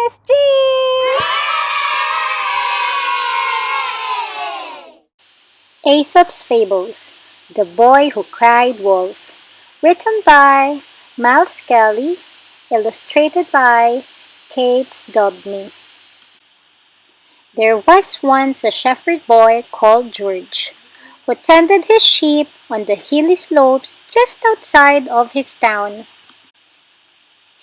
Miss Jean! Aesop's Fables, The Boy Who Cried Wolf, written by Miles Kelly, illustrated by Kate Daubney. There was once a shepherd boy called George, who tended his sheep on the hilly slopes just outside of his town.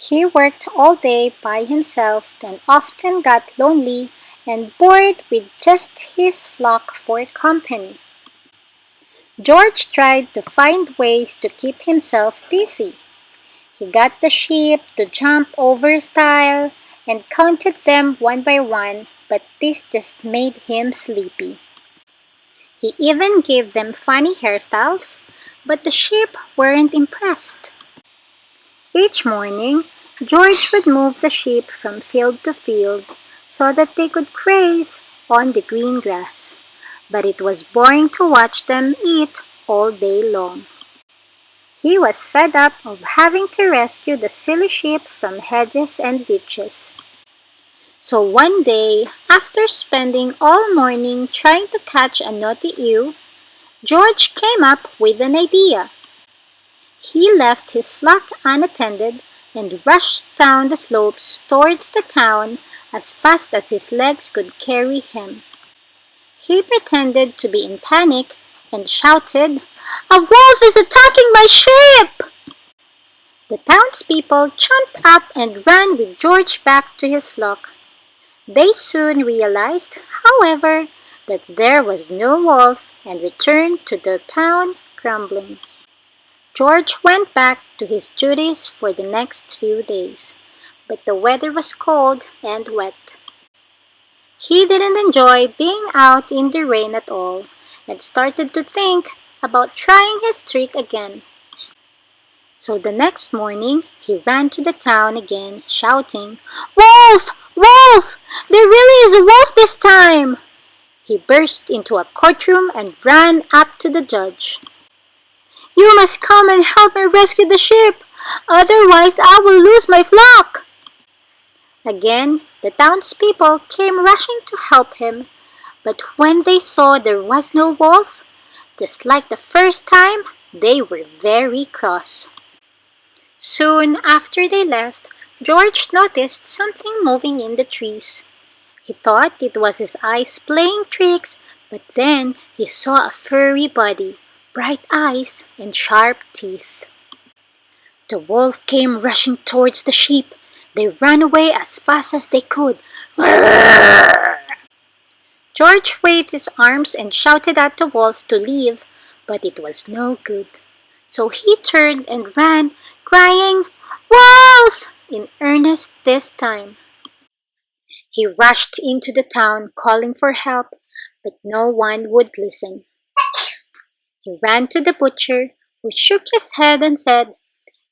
He worked all day by himself and often got lonely and bored with just his flock for company. George tried to find ways to keep himself busy. He got the sheep to jump over stile and counted them one by one, but this just made him sleepy. He even gave them funny hairstyles, but the sheep weren't impressed. Each morning, George would move the sheep from field to field so that they could graze on the green grass, but it was boring to watch them eat all day long. He was fed up of having to rescue the silly sheep from hedges and ditches. So one day, after spending all morning trying to catch a naughty ewe, George came up with an idea. He left his flock unattended and rushed down the slopes towards the town as fast as his legs could carry him. He pretended to be in panic and shouted, "A wolf is attacking my sheep!" The townspeople jumped up and ran with George back to his flock. They soon realized, however, that there was no wolf and returned to the town grumbling. George went back to his duties for the next few days, but the weather was cold and wet. He didn't enjoy being out in the rain at all and started to think about trying his trick again. So the next morning, he ran to the town again, shouting, "Wolf! Wolf! There really is a wolf this time!" He burst into a courtroom and ran up to the judge. "You must come and help me rescue the sheep, otherwise I will lose my flock!" Again, the townspeople came rushing to help him, but when they saw there was no wolf, just like the first time, they were very cross. Soon after they left, George noticed something moving in the trees. He thought it was his eyes playing tricks, but then he saw a furry body, bright eyes, and sharp teeth. The wolf came rushing towards the sheep. They ran away as fast as they could. George waved his arms and shouted at the wolf to leave, but it was no good. So he turned and ran, crying, "Wolf!" in earnest this time. He rushed into the town calling for help, but no one would listen. He ran to the butcher, who shook his head and said,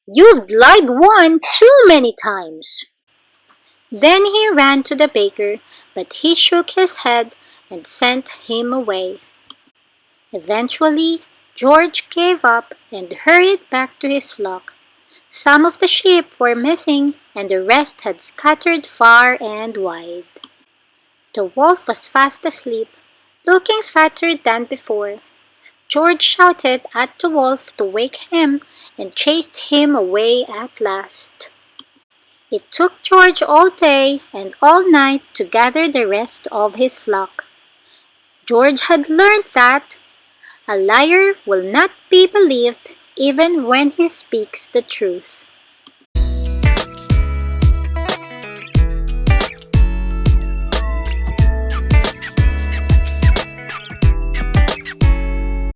"You've lied one too many times." Then he ran to the baker, but he shook his head and sent him away. Eventually, George gave up and hurried back to his flock. Some of the sheep were missing, and the rest had scattered far and wide. The wolf was fast asleep, looking fatter than before. George shouted at the wolf to wake him and chased him away at last. It took George all day and all night to gather the rest of his flock. George had learned that a liar will not be believed even when he speaks the truth.